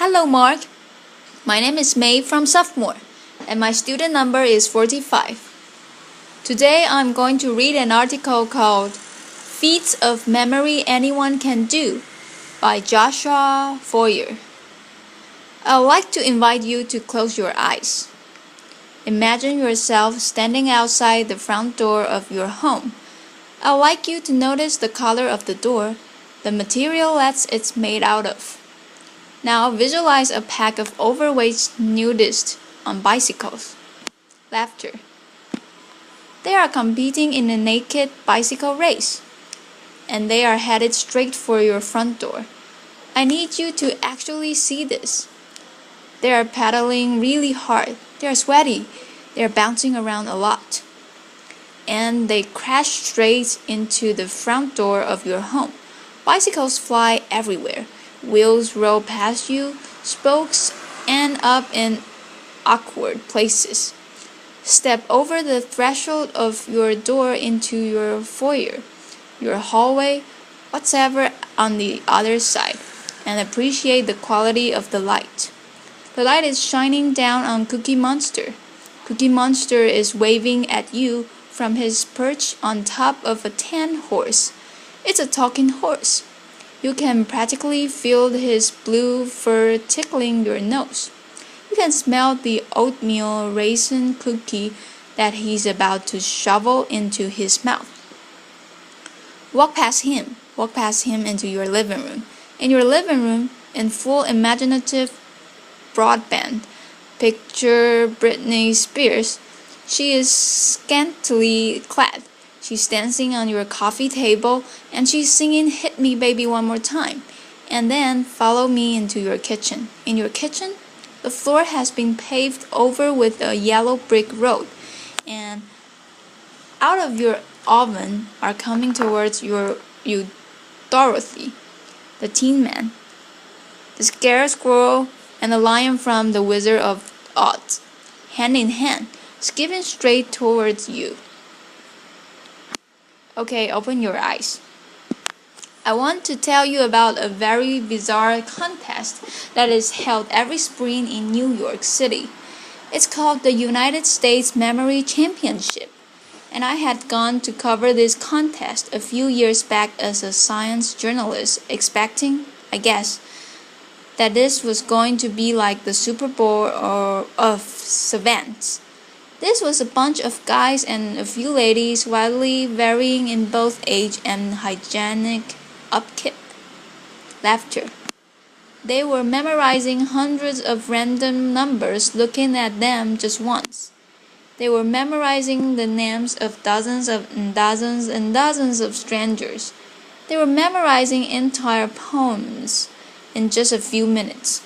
Hello, Mark. My name is May from Sophomore, and my student number is 45. Today I'm going to read an article called Feats of Memory Anyone Can Do by Joshua Foer. I'd like to invite you to close your eyes. Imagine yourself standing outside the front door of your home. I'd like you to notice the color of the door, the material that it's made out of. Now visualize a pack of overweight nudists on bicycles. Laughter. They are competing in a naked bicycle race, and they are headed straight for your front door. I need you to actually see this. They are pedaling really hard. They are sweaty. They are bouncing around a lot. And they crash straight into the front door of your home. Bicycles fly everywhere. Wheels roll past you, spokes end up in awkward places. Step over the threshold of your door into your foyer, your hallway, whatever on the other side, and appreciate the quality of the light. The light is shining down on Cookie Monster. Cookie Monster is waving at you from his perch on top of a tan horse. It's a talking horse. You can practically feel his blue fur tickling your nose. You can smell the oatmeal raisin cookie that he's about to shovel into his mouth. Walk past him into your living room. In your living room, in full imaginative broadband, picture Britney Spears. She is scantily clad. She's dancing on your coffee table, and she's singing Hit Me Baby One More Time. And then follow me into your kitchen. In your kitchen, the floor has been paved over with a yellow brick road, and out of your oven are coming towards you Dorothy, the Tin Man, the Scared Squirrel, and the lion from The Wizard of Oz, hand in hand, skipping straight towards you. Okay, open your eyes. I want to tell you about a very bizarre contest that is held every spring in New York City. It's called the United States Memory Championship, and I had gone to cover this contest a few years back as a science journalist, expecting, I guess, that this was going to be like the Super Bowl of savants. This was a bunch of guys and a few ladies widely varying in both age and hygienic upkeep. Laughter. They were memorizing hundreds of random numbers, looking at them just once. They were memorizing the names of dozens and dozens and dozens of strangers. They were memorizing entire poems in just a few minutes.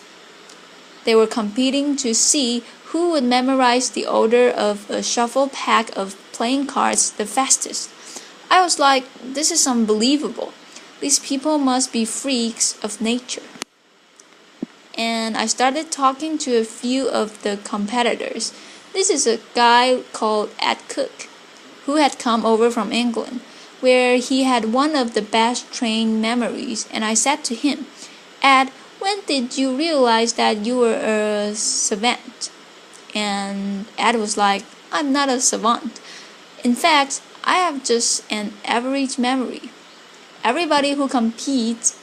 They were competing to see who would memorize the order of a shuffle pack of playing cards the fastest. I was like, this is unbelievable. These people must be freaks of nature. And I started talking to a few of the competitors. This is a guy called Ed Cook, who had come over from England, where he had one of the best trained memories, and I said to him, Ed, when did you realize that you were a savant? And Ed was like, I'm not a savant. In fact, I have just an average memory. Everybody who competes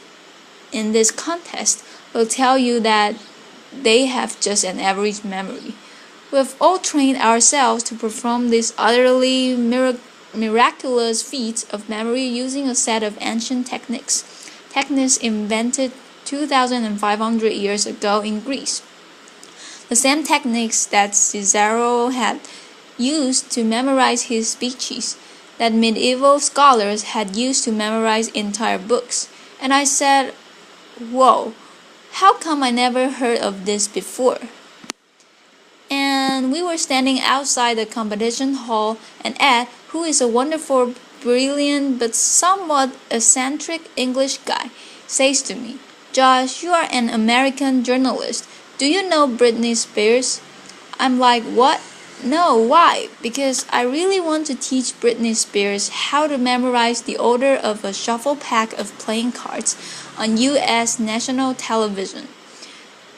in this contest will tell you that they have just an average memory. We've all trained ourselves to perform this utterly miraculous feat of memory using a set of ancient techniques invented 2,500 years ago in Greece. The same techniques that Cicero had used to memorize his speeches, that medieval scholars had used to memorize entire books. And I said, whoa, how come I never heard of this before? And we were standing outside the competition hall, and Ed, who is a wonderful, brilliant, but somewhat eccentric English guy, says to me, Josh, you are an American journalist. Do you know Britney Spears? I'm like, what? No, why? Because I really want to teach Britney Spears how to memorize the order of a shuffle pack of playing cards on U.S. national television.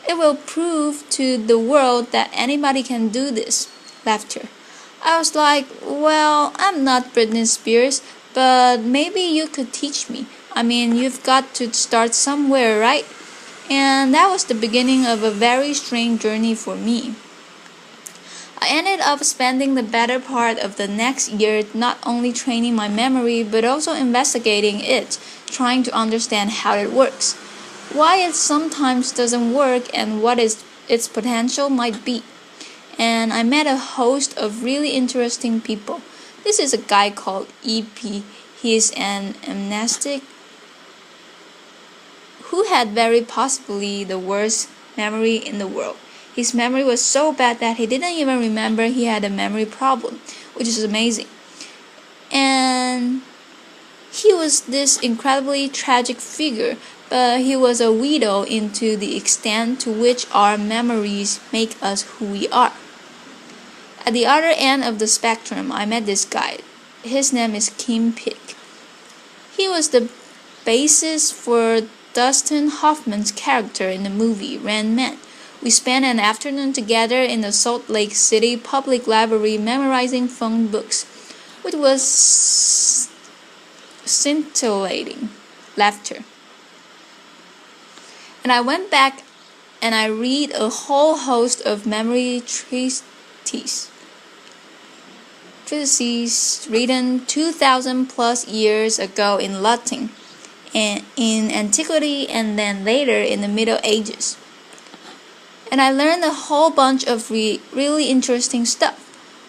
It will prove to the world that anybody can do this. Laughter. I was like, well, I'm not Britney Spears, but maybe you could teach me. I mean, you've got to start somewhere, right? And that was the beginning of a very strange journey for me. I ended up spending the better part of the next year not only training my memory but also investigating it, trying to understand how it works, why it sometimes doesn't work, and what its potential might be. And I met a host of really interesting people. This is a guy called EP. He is an amnestic who had very possibly the worst memory in the world. His memory was so bad that he didn't even remember he had a memory problem, which is amazing. And he was this incredibly tragic figure, but he was a widow into the extent to which our memories make us who we are. At the other end of the spectrum, I met this guy. His name is Kim Pick. He was the basis for Dustin Hoffman's character in the movie Rain Man. We spent an afternoon together in the Salt Lake City Public Library memorizing phone books, which was scintillating. Laughter. And I went back and I read a whole host of memory treatises written 2,000 plus years ago in Latin, and in antiquity, and then later in the Middle Ages. And I learned a whole bunch of really interesting stuff.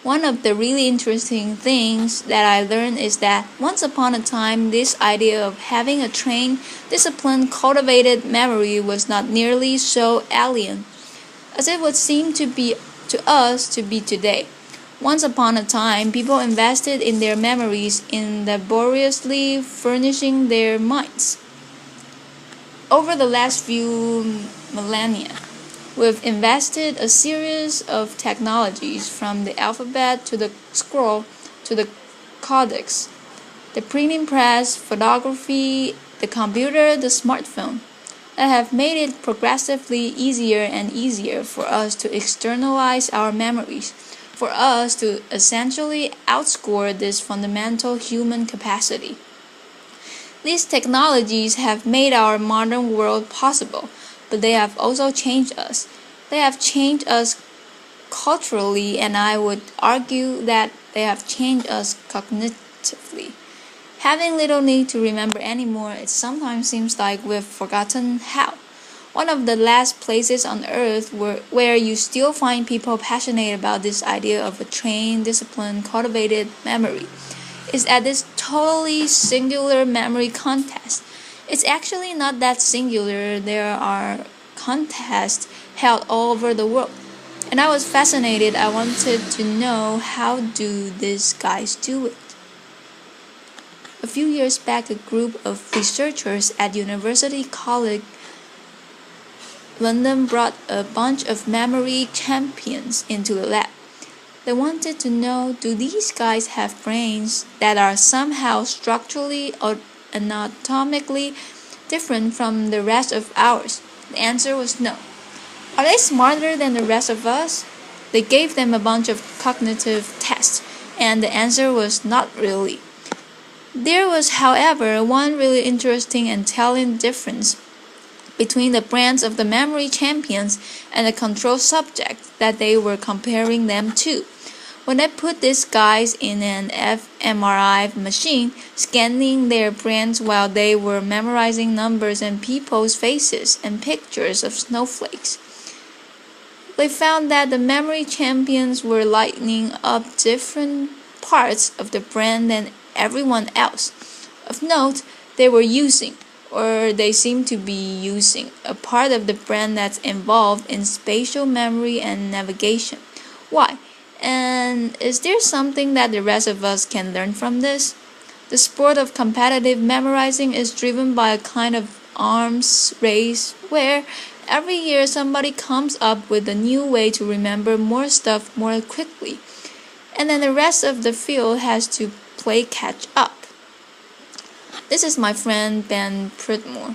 One of the really interesting things that I learned is that once upon a time, this idea of having a trained, disciplined, cultivated memory was not nearly so alien as it would seem to us to be today. Once upon a time, people invested in their memories in laboriously furnishing their minds. Over the last few millennia, we've invested a series of technologies from the alphabet to the scroll to the codex, the printing press, photography, the computer, the smartphone, that have made it progressively easier and easier for us to externalize our memories, for us to essentially outscore this fundamental human capacity. These technologies have made our modern world possible, but they have also changed us. They have changed us culturally, and I would argue that they have changed us cognitively. Having little need to remember anymore, it sometimes seems like we've forgotten how. One of the last places on earth where you still find people passionate about this idea of a trained, disciplined, cultivated memory is at this totally singular memory contest. It's actually not that singular. There are contests held all over the world. And I was fascinated. I wanted to know, how do these guys do it? A few years back, a group of researchers at University College London brought a bunch of memory champions into the lab. They wanted to know, do these guys have brains that are somehow structurally or anatomically different from the rest of ours? The answer was no. Are they smarter than the rest of us? They gave them a bunch of cognitive tests, and the answer was not really. There was, however, one really interesting and telling difference between the brains of the memory champions and the control subject that they were comparing them to. When I put these guys in an fMRI machine, scanning their brains while they were memorizing numbers and people's faces and pictures of snowflakes, they found that the memory champions were lighting up different parts of the brain than everyone else. Of note, they were using, or they seem to be using, a part of the brain that's involved in spatial memory and navigation. Why? And is there something that the rest of us can learn from this? The sport of competitive memorizing is driven by a kind of arms race where every year somebody comes up with a new way to remember more stuff more quickly, and then the rest of the field has to play catch up. This is my friend Ben Pridmore,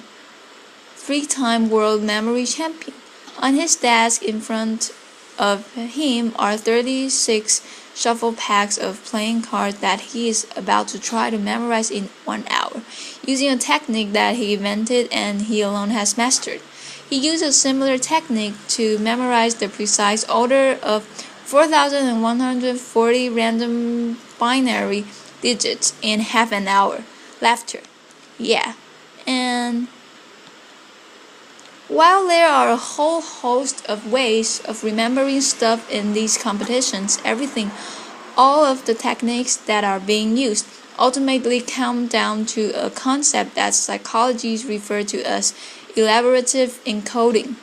3-time world memory champion. On his desk in front of him are 36 shuffle packs of playing cards that he is about to try to memorize in 1 hour, using a technique that he invented and he alone has mastered. He used a similar technique to memorize the precise order of 4,140 random binary digits in half an hour. Laughter. Yeah. And while there are a whole host of ways of remembering stuff in these competitions, all of the techniques that are being used ultimately come down to a concept that psychologists refer to as elaborative encoding,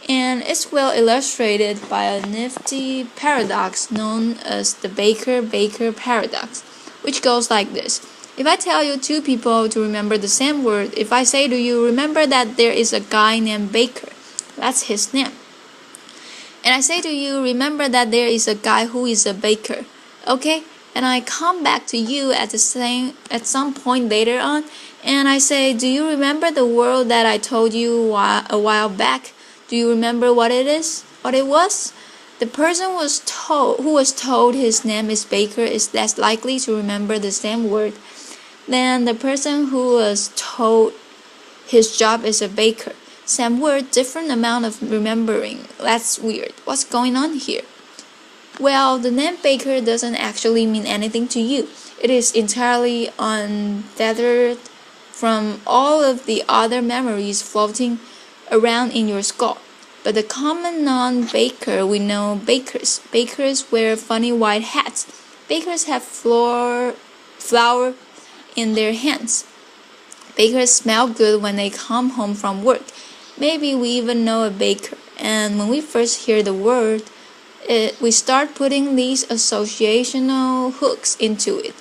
and it's well illustrated by a nifty paradox known as the Baker-Baker paradox, which goes like this. If I tell you two people to remember the same word, if I say to you, remember that there is a guy named Baker, that's his name. And I say to you, remember that there is a guy who is a baker, okay? And I come back to you at some point later on, and I say, do you remember the word that I told you a while back? Do you remember what it was? The person who was told his name is Baker is less likely to remember the same word than the person who was told his job is a baker. Same word, different amount of remembering. That's weird. What's going on here? Well, the name Baker doesn't actually mean anything to you. It is entirely untethered from all of the other memories floating around in your skull. But the common non-baker, we know bakers. Bakers wear funny white hats. Bakers have flour in their hands. Bakers smell good when they come home from work. Maybe we even know a baker. And when we first hear the word, we start putting these associational hooks into it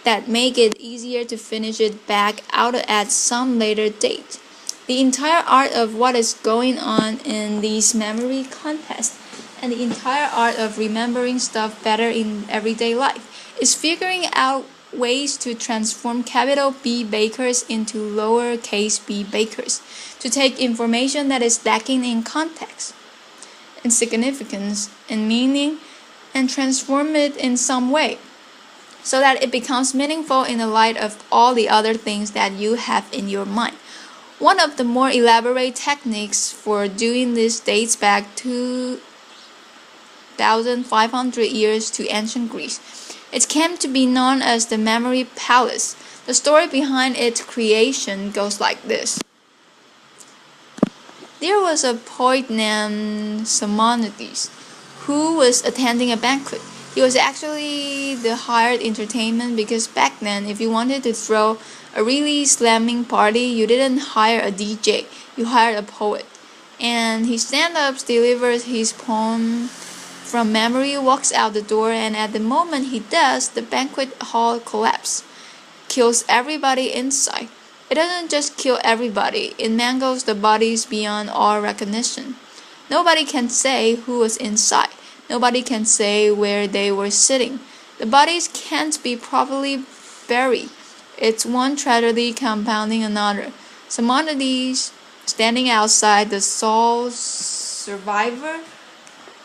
that make it easier to finish it back out at some later date. The entire art of what is going on in these memory contests and the entire art of remembering stuff better in everyday life is figuring out ways to transform capital B bakers into lowercase b bakers, to take information that is lacking in context, in significance, in meaning, and transform it in some way, so that it becomes meaningful in the light of all the other things that you have in your mind. One of the more elaborate techniques for doing this dates back 2,500 years to ancient Greece. It came to be known as the memory palace. The story behind its creation goes like this. There was a poet named Simonides who was attending a banquet. He was actually the hired entertainment because back then, if you wanted to throw a really slamming party, you didn't hire a DJ, you hired a poet. And he stand-ups, delivers his poem from memory, walks out the door, and at the moment he does, the banquet hall collapses, kills everybody inside. It doesn't just kill everybody, it mangles the bodies beyond all recognition. Nobody can say who was inside. Nobody can say where they were sitting. The bodies can't be properly buried. It's one tragedy compounding another. Simonides, standing outside the sole survivor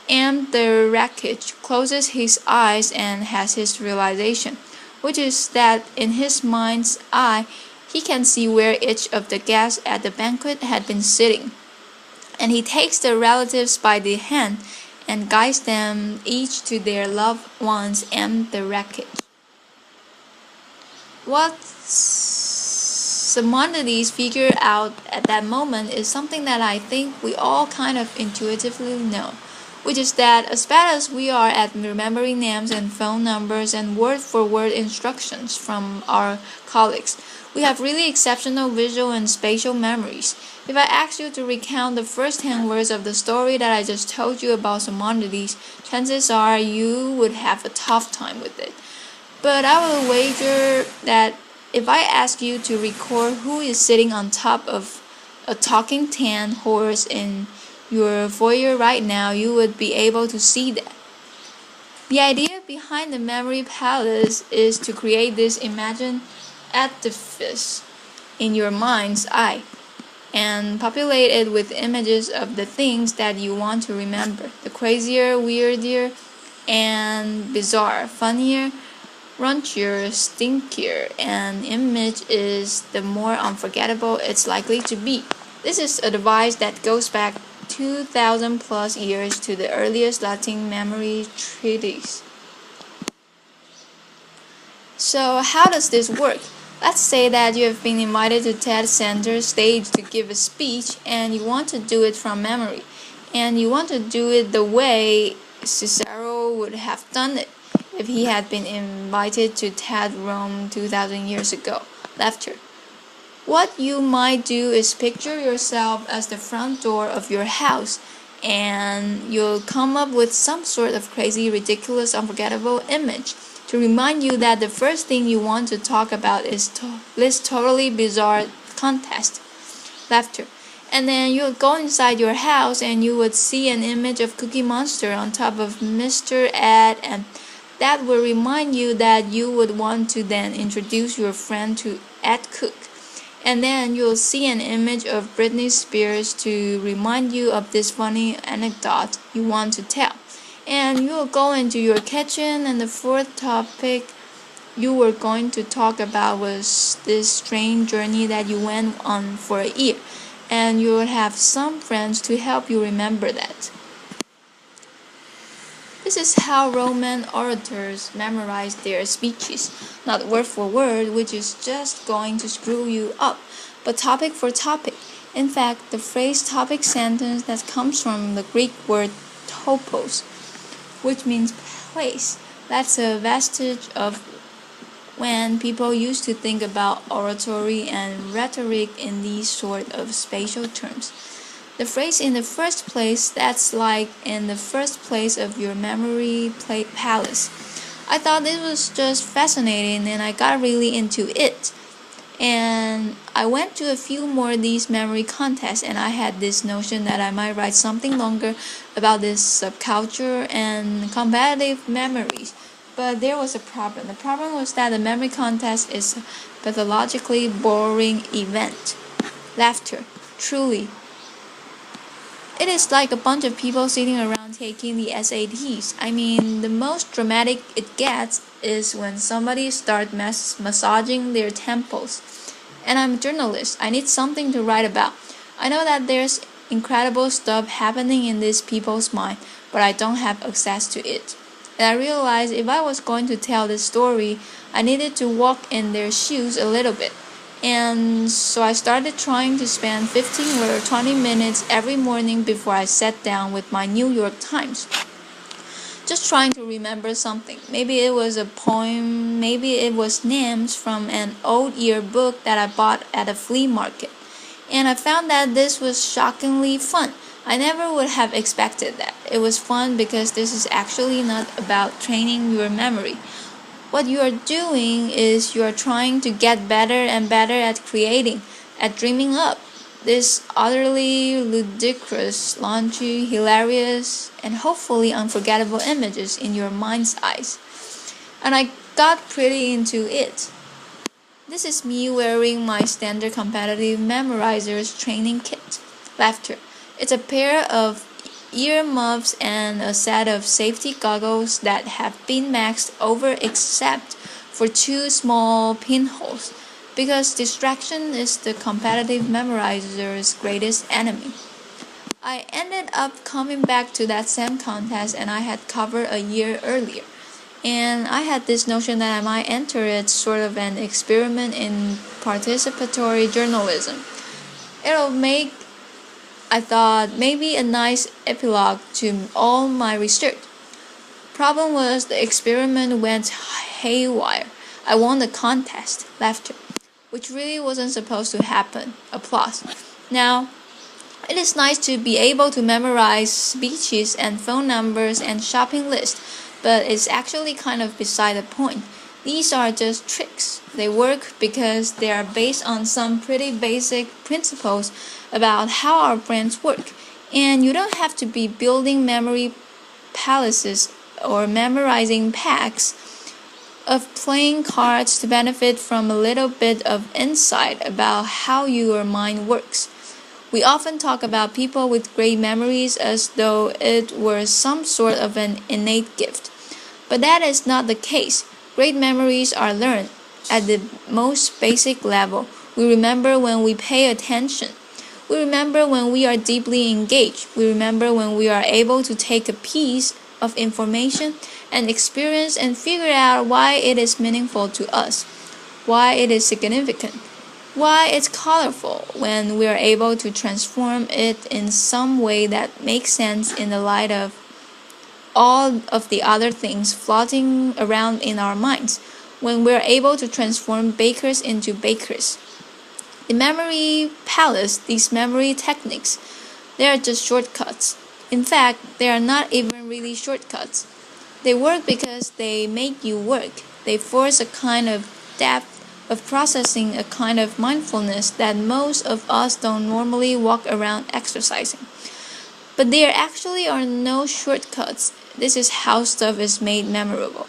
and the wreckage, closes his eyes and has his realization, which is that in his mind's eye, he can see where each of the guests at the banquet had been sitting. And he takes the relatives by the hand and guides them each to their loved ones and the wreckage. What Simonides figured out at that moment is something that I think we all kind of intuitively know, which is that as bad as we are at remembering names and phone numbers and word-for-word instructions from our colleagues, we have really exceptional visual and spatial memories. If I asked you to recount the first 10 words of the story that I just told you about Simonides, chances are you would have a tough time with it. But I will wager that if I ask you to record who is sitting on top of a talking tan horse in your foyer right now, you would be able to see that. The idea behind the memory palace is to create this imagined edifice in your mind's eye, and populate it with images of the things that you want to remember. The crazier, weirder, and bizarre, funnier, raunchier, stinkier an image is, the more unforgettable it's likely to be. This is a device that goes back 2,000 plus years to the earliest Latin memory treatise. So how does this work? Let's say that you have been invited to TED Center stage to give a speech and you want to do it from memory. And you want to do it the way Cicero would have done it if he had been invited to TED Rome 2,000 years ago. Laughter. What you might do is picture yourself as the front door of your house, and you'll come up with some sort of crazy, ridiculous, unforgettable image to remind you that the first thing you want to talk about is this totally bizarre contest. Laughter. And then you'll go inside your house and you would see an image of Cookie Monster on top of Mr. Ed, and that will remind you that you would want to then introduce your friend to Ed Cook. And then you'll see an image of Britney Spears to remind you of this funny anecdote you want to tell. And you'll go into your kitchen, and the fourth topic you were going to talk about was this strange journey that you went on for a year. And you'll have some friends to help you remember that. This is how Roman orators memorize their speeches, not word for word, which is just going to screw you up, but topic for topic. In fact, the phrase topic sentence that comes from the Greek word topos, which means place. That's a vestige of when people used to think about oratory and rhetoric in these sort of spatial terms. The phrase in the first place, that's like in the first place of your memory palace. I thought this was just fascinating and I got really into it. And I went to a few more of these memory contests, and I had this notion that I might write something longer about this subculture and competitive memories. But there was a problem. The problem was that the memory contest is a pathologically boring event. Laughter. Truly. It is like a bunch of people sitting around taking the SATs. I mean, the most dramatic it gets is when somebody starts massaging their temples. And I'm a journalist. I need something to write about. I know that there's incredible stuff happening in these people's mind, but I don't have access to it. And I realized if I was going to tell this story, I needed to walk in their shoes a little bit. And so I started trying to spend 15 or 20 minutes every morning before I sat down with my New York Times. Just trying to remember something. Maybe it was a poem, maybe it was names from an old yearbook that I bought at a flea market. And I found that this was shockingly fun. I never would have expected that. It was fun because this is actually not about training your memory. What you are doing is you are trying to get better and better at creating, at dreaming up this utterly ludicrous, launchy, hilarious, and hopefully unforgettable images in your mind's eyes. And I got pretty into it. This is me wearing my standard competitive memorizer's training kit. Laughter. It's a pair of earmuffs and a set of safety goggles that have been maxed over except for two small pinholes, because distraction is the competitive memorizer's greatest enemy. I ended up coming back to that same contest and I had covered a year earlier, and I had this notion that I might enter it sort of an experiment in participatory journalism. It'll make, I thought, maybe a nice epilogue to all my research. Problem was the experiment went haywire. I won the contest. Laughter. Which really wasn't supposed to happen. Applause. Now, it is nice to be able to memorize speeches and phone numbers and shopping lists, but it's actually kind of beside the point. These are just tricks. They work because they are based on some pretty basic principles about how our brains work. And you don't have to be building memory palaces or memorizing packs of playing cards to benefit from a little bit of insight about how your mind works. We often talk about people with great memories as though it were some sort of an innate gift. But that is not the case. Great memories are learned at the most basic level. We remember when we pay attention. We remember when we are deeply engaged. We remember when we are able to take a piece of information and experience and figure out why it is meaningful to us, why it is significant, why it's colorful, when we are able to transform it in some way that makes sense in the light of all of the other things floating around in our minds, when we are able to transform bakers into bakers. The memory palace, these memory techniques, they are just shortcuts. In fact, they are not even really shortcuts. They work because they make you work. They force a kind of depth of processing, a kind of mindfulness that most of us don't normally walk around exercising. But there actually are no shortcuts. This is how stuff is made memorable.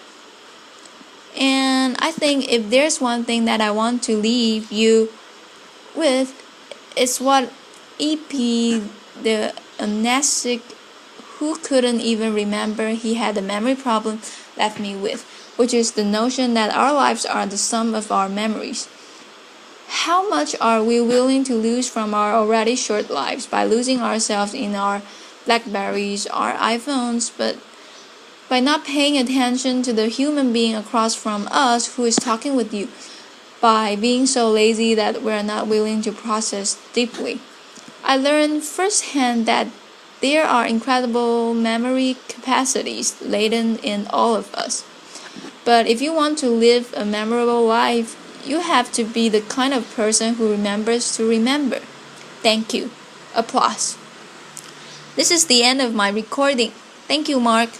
And I think if there's one thing that I want to leave you with, it's what E.P. the amnestic, who couldn't even remember he had a memory problem, left me with, which is the notion that our lives are the sum of our memories. How much are we willing to lose from our already short lives by losing ourselves in our Blackberries, our iPhones, but by not paying attention to the human being across from us who is talking with you, by being so lazy that we're not willing to process deeply. I learned firsthand that there are incredible memory capacities latent in all of us. But if you want to live a memorable life, you have to be the kind of person who remembers to remember. Thank you. Applause. This is the end of my recording. Thank you, Mark.